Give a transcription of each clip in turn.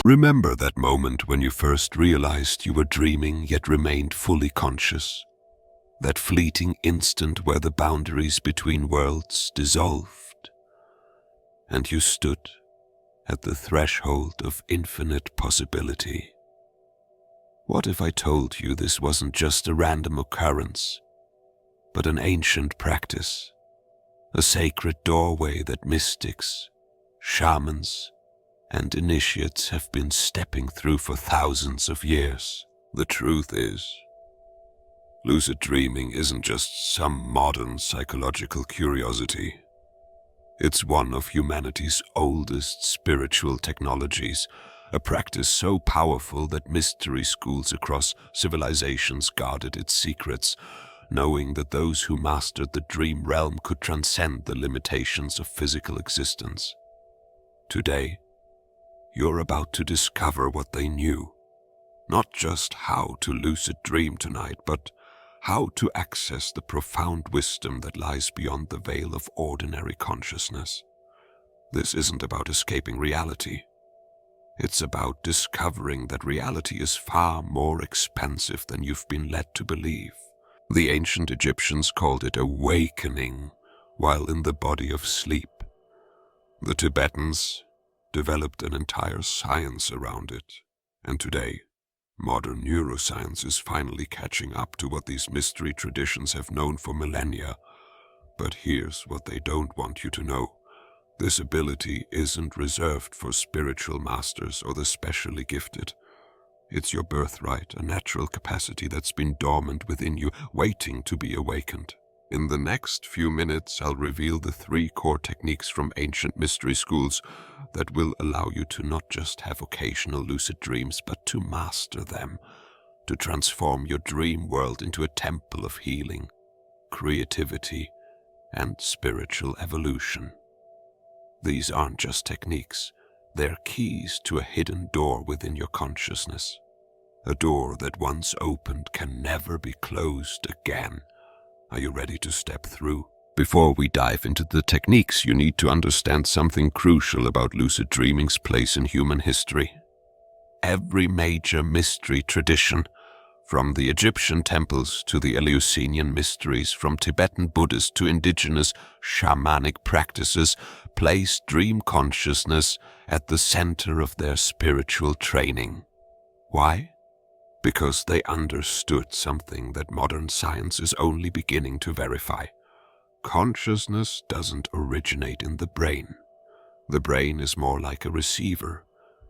Remember that moment when you first realized you were dreaming yet remained fully conscious? That fleeting instant where the boundaries between worlds dissolved, and you stood at the threshold of infinite possibility. What if I told you this wasn't just a random occurrence, but an ancient practice, a sacred doorway that mystics, shamans, and initiates have been stepping through for thousands of years? The truth is, lucid dreaming isn't just some modern psychological curiosity. It's one of humanity's oldest spiritual technologies, a practice so powerful that mystery schools across civilizations guarded its secrets, knowing that those who mastered the dream realm could transcend the limitations of physical existence. Today, you're about to discover what they knew. Not just how to lucid dream tonight, but how to access the profound wisdom that lies beyond the veil of ordinary consciousness. This isn't about escaping reality. It's about discovering that reality is far more expansive than you've been led to believe. The ancient Egyptians called it awakening while in the body of sleep. The Tibetans developed an entire science around it, and today, modern neuroscience is finally catching up to what these mystery traditions have known for millennia. But here's what they don't want you to know. This ability isn't reserved for spiritual masters or the specially gifted. It's your birthright, a natural capacity that's been dormant within you, waiting to be awakened. In the next few minutes, I'll reveal the 3 core techniques from ancient mystery schools that will allow you to not just have occasional lucid dreams, but to master them, to transform your dream world into a temple of healing, creativity, and spiritual evolution. These aren't just techniques, they're keys to a hidden door within your consciousness. A door that once opened can never be closed again. Are you ready to step through? Before we dive into the techniques, you need to understand something crucial about lucid dreaming's place in human history. Every major mystery tradition, from the Egyptian temples to the Eleusinian mysteries, from Tibetan Buddhists to indigenous shamanic practices, placed dream consciousness at the center of their spiritual training. Why? Because they understood something that modern science is only beginning to verify. Consciousness doesn't originate in the brain. The brain is more like a receiver,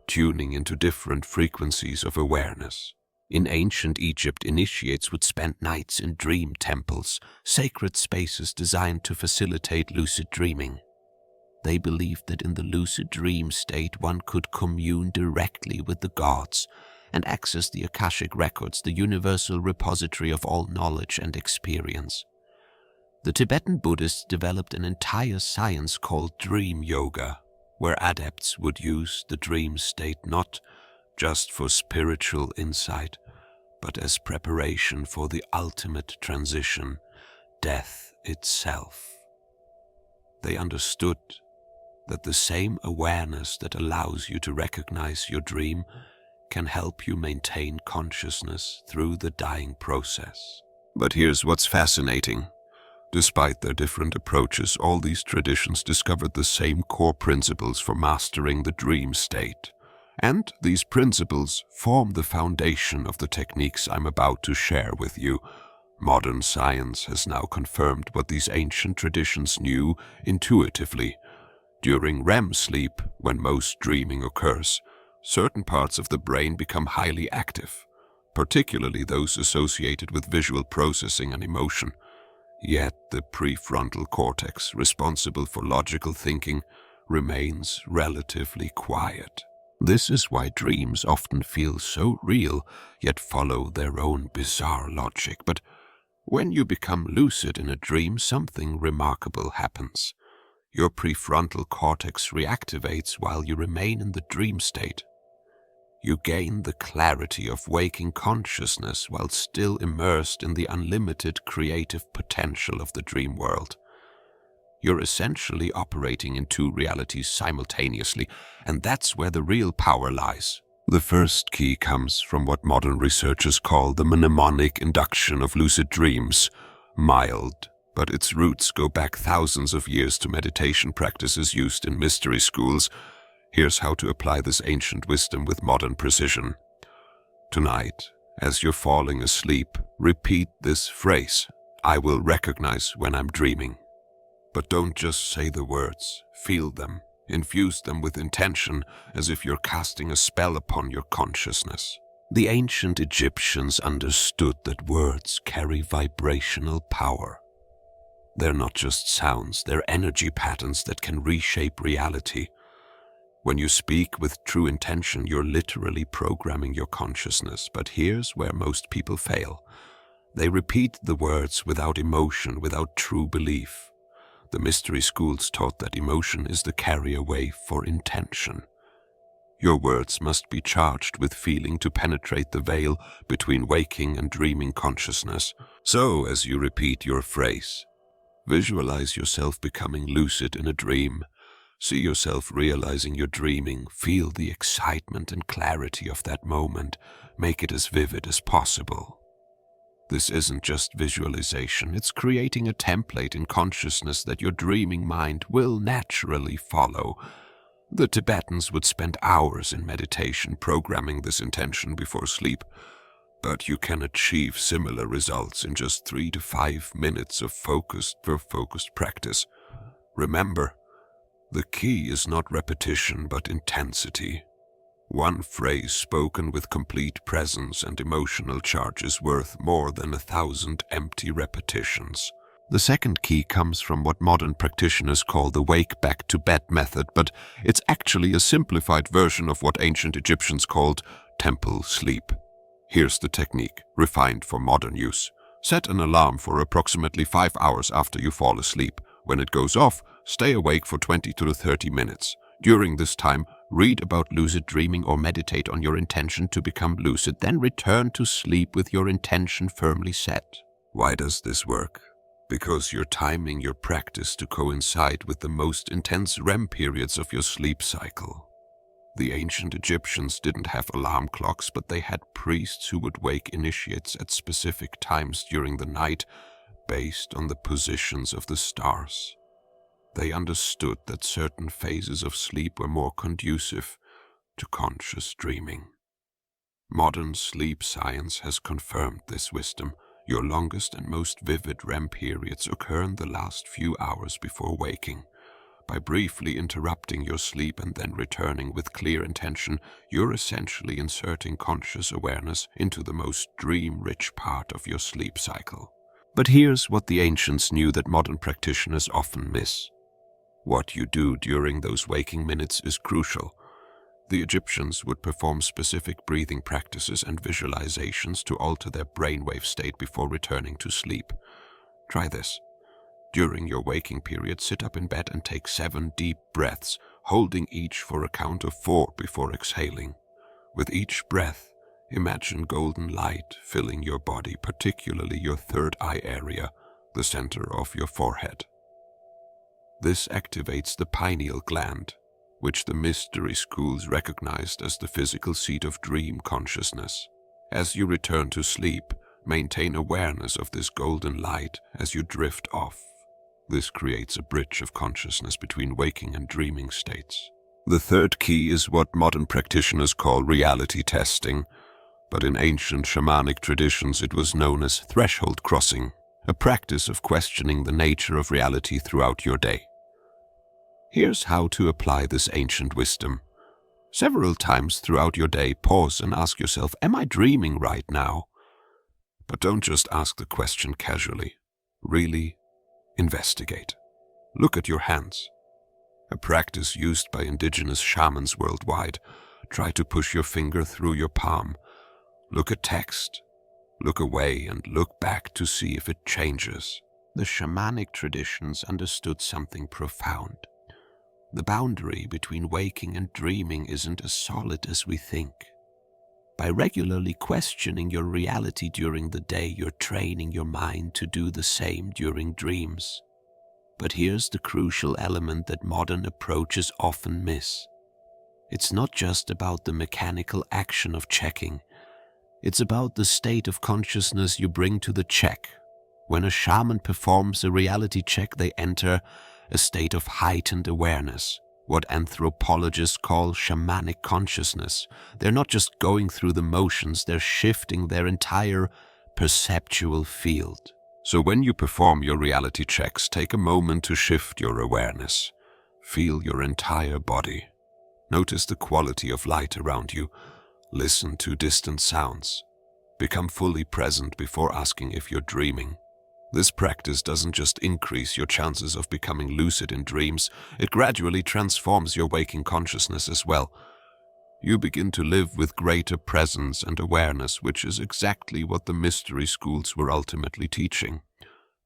tuning into different frequencies of awareness. In ancient Egypt, initiates would spend nights in dream temples, sacred spaces designed to facilitate lucid dreaming. They believed that in the lucid dream state one could commune directly with the gods and access the Akashic records, the universal repository of all knowledge and experience. The Tibetan Buddhists developed an entire science called dream yoga, where adepts would use the dream state not just for spiritual insight, but as preparation for the ultimate transition, death itself. They understood that the same awareness that allows you to recognize your dream can help you maintain consciousness through the dying process. But here's what's fascinating. Despite their different approaches, all these traditions discovered the same core principles for mastering the dream state. And these principles form the foundation of the techniques I'm about to share with you. Modern science has now confirmed what these ancient traditions knew intuitively. During REM sleep, when most dreaming occurs, certain parts of the brain become highly active, particularly those associated with visual processing and emotion. Yet the prefrontal cortex, responsible for logical thinking, remains relatively quiet. This is why dreams often feel so real, yet follow their own bizarre logic. But when you become lucid in a dream, something remarkable happens. Your prefrontal cortex reactivates while you remain in the dream state. You gain the clarity of waking consciousness while still immersed in the unlimited creative potential of the dream world. You're essentially operating in two realities simultaneously, and that's where the real power lies. The first key comes from what modern researchers call the mnemonic induction of lucid dreams. Mild, but its roots go back thousands of years to meditation practices used in mystery schools. Here's how to apply this ancient wisdom with modern precision. Tonight, as you're falling asleep, repeat this phrase: I will recognize when I'm dreaming. But don't just say the words, feel them. Infuse them with intention, as if you're casting a spell upon your consciousness. The ancient Egyptians understood that words carry vibrational power. They're not just sounds, they're energy patterns that can reshape reality. When you speak with true intention, you're literally programming your consciousness. But here's where most people fail. They repeat the words without emotion, without true belief. The mystery schools taught that emotion is the carrier-way for intention. Your words must be charged with feeling to penetrate the veil between waking and dreaming consciousness. So, as you repeat your phrase, visualize yourself becoming lucid in a dream. See yourself realizing you're dreaming. Feel the excitement and clarity of that moment. Make it as vivid as possible. This isn't just visualization, it's creating a template in consciousness that your dreaming mind will naturally follow. The Tibetans would spend hours in meditation programming this intention before sleep, but you can achieve similar results in just 3 to 5 minutes of focused practice. Remember, the key is not repetition but intensity. One phrase spoken with complete presence and emotional charge is worth more than 1,000 empty repetitions. The second key comes from what modern practitioners call the wake back to bed method, but it's actually a simplified version of what ancient Egyptians called temple sleep. Here's the technique, refined for modern use. Set an alarm for approximately 5 hours after you fall asleep. When it goes off, stay awake for 20 to 30 minutes. During this time, read about lucid dreaming or meditate on your intention to become lucid, then return to sleep with your intention firmly set. Why does this work? Because you're timing your practice to coincide with the most intense REM periods of your sleep cycle. The ancient Egyptians didn't have alarm clocks, but they had priests who would wake initiates at specific times during the night based on the positions of the stars. They understood that certain phases of sleep were more conducive to conscious dreaming. Modern sleep science has confirmed this wisdom. Your longest and most vivid REM periods occur in the last few hours before waking. By briefly interrupting your sleep and then returning with clear intention, you're essentially inserting conscious awareness into the most dream-rich part of your sleep cycle. But here's what the ancients knew that modern practitioners often miss. What you do during those waking minutes is crucial. The Egyptians would perform specific breathing practices and visualizations to alter their brainwave state before returning to sleep. Try this. During your waking period, sit up in bed and take 7 deep breaths, holding each for a count of 4 before exhaling. With each breath, imagine golden light filling your body, particularly your third eye area, the center of your forehead. This activates the pineal gland, which the mystery schools recognized as the physical seat of dream consciousness. As you return to sleep, maintain awareness of this golden light as you drift off. This creates a bridge of consciousness between waking and dreaming states. The third key is what modern practitioners call reality testing, but in ancient shamanic traditions it was known as threshold crossing, a practice of questioning the nature of reality throughout your day. Here's how to apply this ancient wisdom. Several times throughout your day, pause and ask yourself, am I dreaming right now? But don't just ask the question casually. Really investigate. Look at your hands. A practice used by indigenous shamans worldwide. Try to push your finger through your palm. Look at text. Look away and look back to see if it changes. The shamanic traditions understood something profound. The boundary between waking and dreaming isn't as solid as we think. By regularly questioning your reality during the day, you're training your mind to do the same during dreams. But here's the crucial element that modern approaches often miss. It's not just about the mechanical action of checking. It's about the state of consciousness you bring to the check. When a shaman performs a reality check, they enter a state of heightened awareness, what anthropologists call shamanic consciousness. They're not just going through the motions, they're shifting their entire perceptual field. So when you perform your reality checks, take a moment to shift your awareness. Feel your entire body. Notice the quality of light around you. Listen to distant sounds. Become fully present before asking if you're dreaming. This practice doesn't just increase your chances of becoming lucid in dreams, it gradually transforms your waking consciousness as well. You begin to live with greater presence and awareness, which is exactly what the mystery schools were ultimately teaching.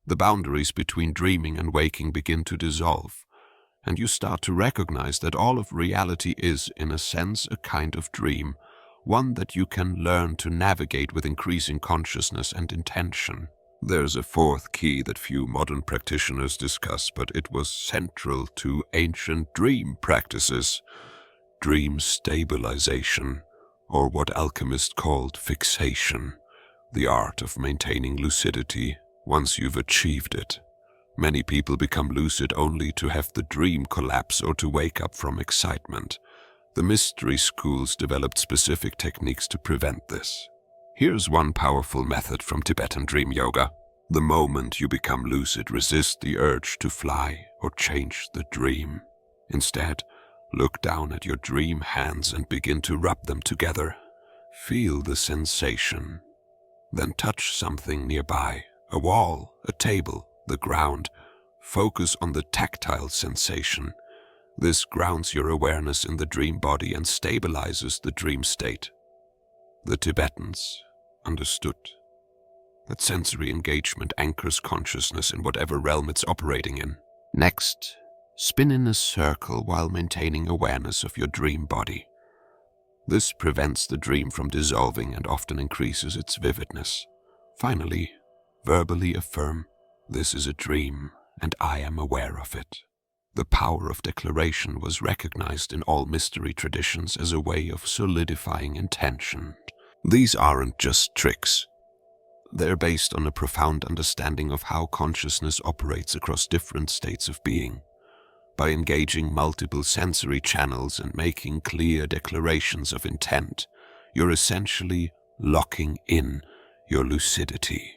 The boundaries between dreaming and waking begin to dissolve, and you start to recognize that all of reality is, in a sense, a kind of dream, one that you can learn to navigate with increasing consciousness and intention. There's a fourth key that few modern practitioners discuss, but it was central to ancient dream practices: dream stabilization, or what alchemists called fixation, the art of maintaining lucidity once you've achieved it. Many people become lucid only to have the dream collapse or to wake up from excitement. The mystery schools developed specific techniques to prevent this. Here's one powerful method from Tibetan dream yoga. The moment you become lucid, resist the urge to fly or change the dream. Instead, look down at your dream hands and begin to rub them together. Feel the sensation. Then touch something nearby, a wall, a table, the ground. Focus on the tactile sensation. This grounds your awareness in the dream body and stabilizes the dream state. The Tibetans understood that sensory engagement anchors consciousness in whatever realm it's operating in. Next, spin in a circle while maintaining awareness of your dream body. This prevents the dream from dissolving and often increases its vividness. Finally, verbally affirm, "This is a dream, and I am aware of it." The power of declaration was recognized in all mystery traditions as a way of solidifying intention. These aren't just tricks. They're based on a profound understanding of how consciousness operates across different states of being. By engaging multiple sensory channels and making clear declarations of intent, you're essentially locking in your lucidity.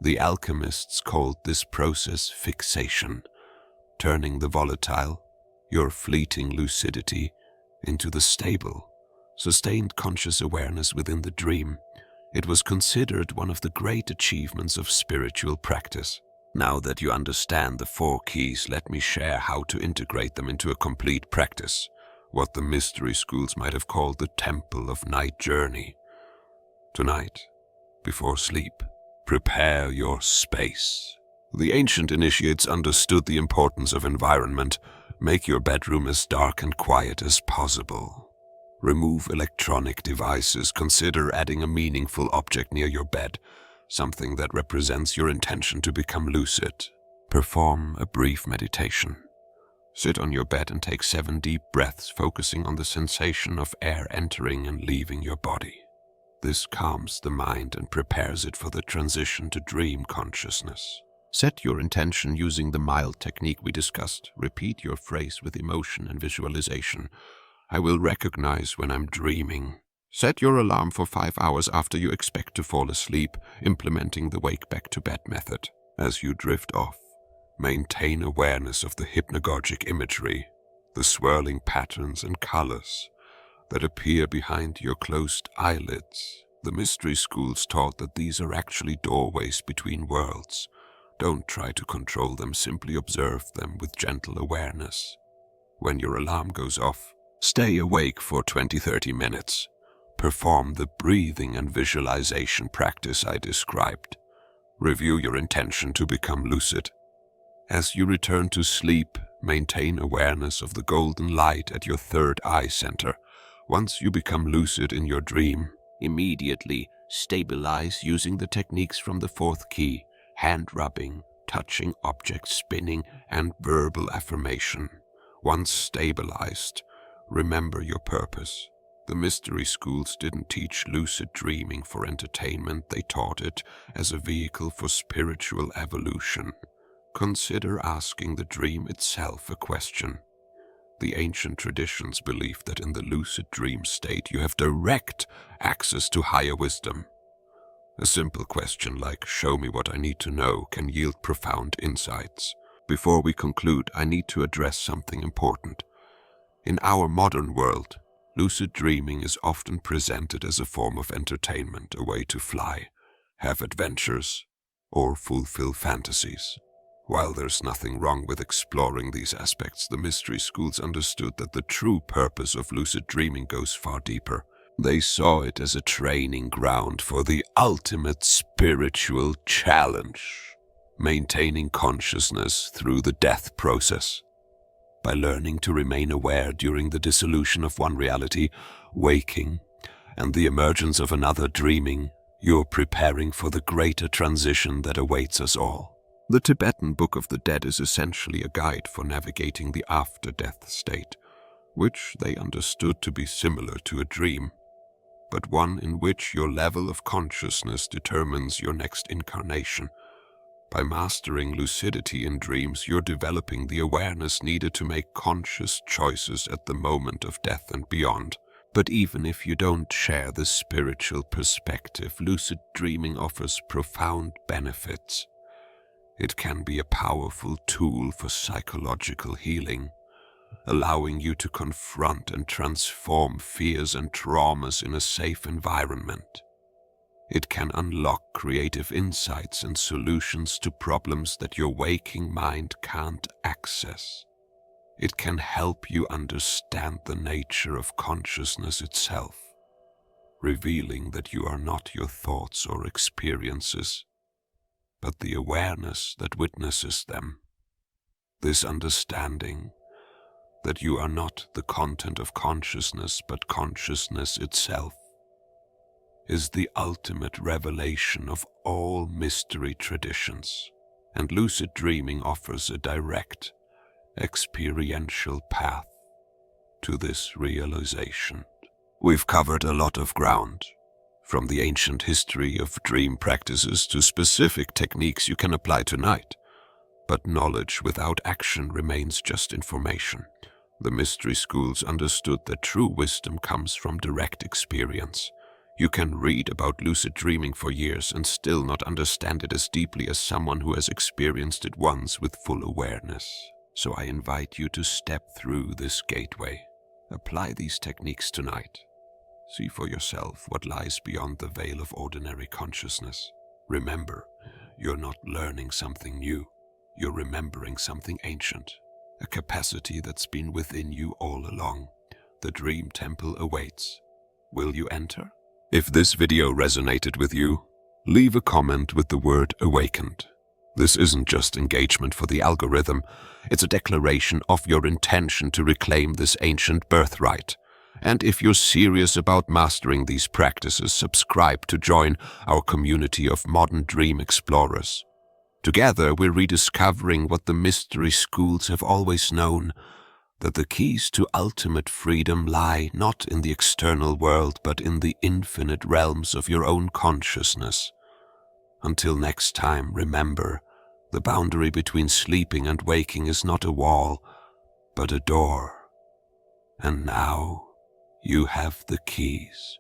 The alchemists called this process fixation, turning the volatile, your fleeting lucidity, into the stable, sustained conscious awareness within the dream. It was considered one of the great achievements of spiritual practice. Now that you understand the 4 keys, let me share how to integrate them into a complete practice, what the mystery schools might have called the Temple of Night Journey. Tonight, before sleep, prepare your space. The ancient initiates understood the importance of environment. Make your bedroom as dark and quiet as possible. Remove electronic devices. Consider adding a meaningful object near your bed, something that represents your intention to become lucid. Perform a brief meditation. Sit on your bed and take 7 deep breaths, focusing on the sensation of air entering and leaving your body. This calms the mind and prepares it for the transition to dream consciousness. Set your intention using the mild technique we discussed. Repeat your phrase with emotion and visualization. I will recognize when I'm dreaming. Set your alarm for 5 hours after you expect to fall asleep, implementing the wake back to bed method. As you drift off, maintain awareness of the hypnagogic imagery, the swirling patterns and colors that appear behind your closed eyelids. The mystery schools taught that these are actually doorways between worlds. Don't try to control them, simply observe them with gentle awareness. When your alarm goes off, stay awake for 20-30 minutes. Perform the breathing and visualization practice I described. Review your intention to become lucid. As you return to sleep, maintain awareness of the golden light at your third eye center. Once you become lucid in your dream, immediately stabilize using the techniques from the 4th key: hand rubbing, touching objects, spinning, and verbal affirmation. Once stabilized, remember your purpose. The mystery schools didn't teach lucid dreaming for entertainment, they taught it as a vehicle for spiritual evolution. Consider asking the dream itself a question. The ancient traditions believed that in the lucid dream state you have direct access to higher wisdom. A simple question like, "Show me what I need to know," can yield profound insights. Before we conclude, I need to address something important. In our modern world, lucid dreaming is often presented as a form of entertainment, a way to fly, have adventures, or fulfill fantasies. While there's nothing wrong with exploring these aspects, the mystery schools understood that the true purpose of lucid dreaming goes far deeper. They saw it as a training ground for the ultimate spiritual challenge, maintaining consciousness through the death process. By learning to remain aware during the dissolution of one reality, waking, and the emergence of another, dreaming, you're preparing for the greater transition that awaits us all. The Tibetan Book of the Dead is essentially a guide for navigating the after-death state, which they understood to be similar to a dream, but one in which your level of consciousness determines your next incarnation. By mastering lucidity in dreams, you're developing the awareness needed to make conscious choices at the moment of death and beyond. But even if you don't share the spiritual perspective, lucid dreaming offers profound benefits. It can be a powerful tool for psychological healing, allowing you to confront and transform fears and traumas in a safe environment. It can unlock creative insights and solutions to problems that your waking mind can't access. It can help you understand the nature of consciousness itself, revealing that you are not your thoughts or experiences, but the awareness that witnesses them. This understanding that you are not the content of consciousness, but consciousness itself, is the ultimate revelation of all mystery traditions, and lucid dreaming offers a direct, experiential path to this realization. We've covered a lot of ground, from the ancient history of dream practices to specific techniques you can apply tonight. But knowledge without action remains just information. The mystery schools understood that true wisdom comes from direct experience. You can read about lucid dreaming for years and still not understand it as deeply as someone who has experienced it once with full awareness. So I invite you to step through this gateway. Apply these techniques tonight. See for yourself what lies beyond the veil of ordinary consciousness. Remember, you're not learning something new. You're remembering something ancient, a capacity that's been within you all along. The dream temple awaits. Will you enter? If this video resonated with you, leave a comment with the word "awakened." This isn't just engagement for the algorithm, it's a declaration of your intention to reclaim this ancient birthright. And if you're serious about mastering these practices, subscribe to join our community of modern dream explorers. Together, we're rediscovering what the mystery schools have always known, that the keys to ultimate freedom lie not in the external world, but in the infinite realms of your own consciousness. Until next time, remember, the boundary between sleeping and waking is not a wall, but a door. And now, you have the keys.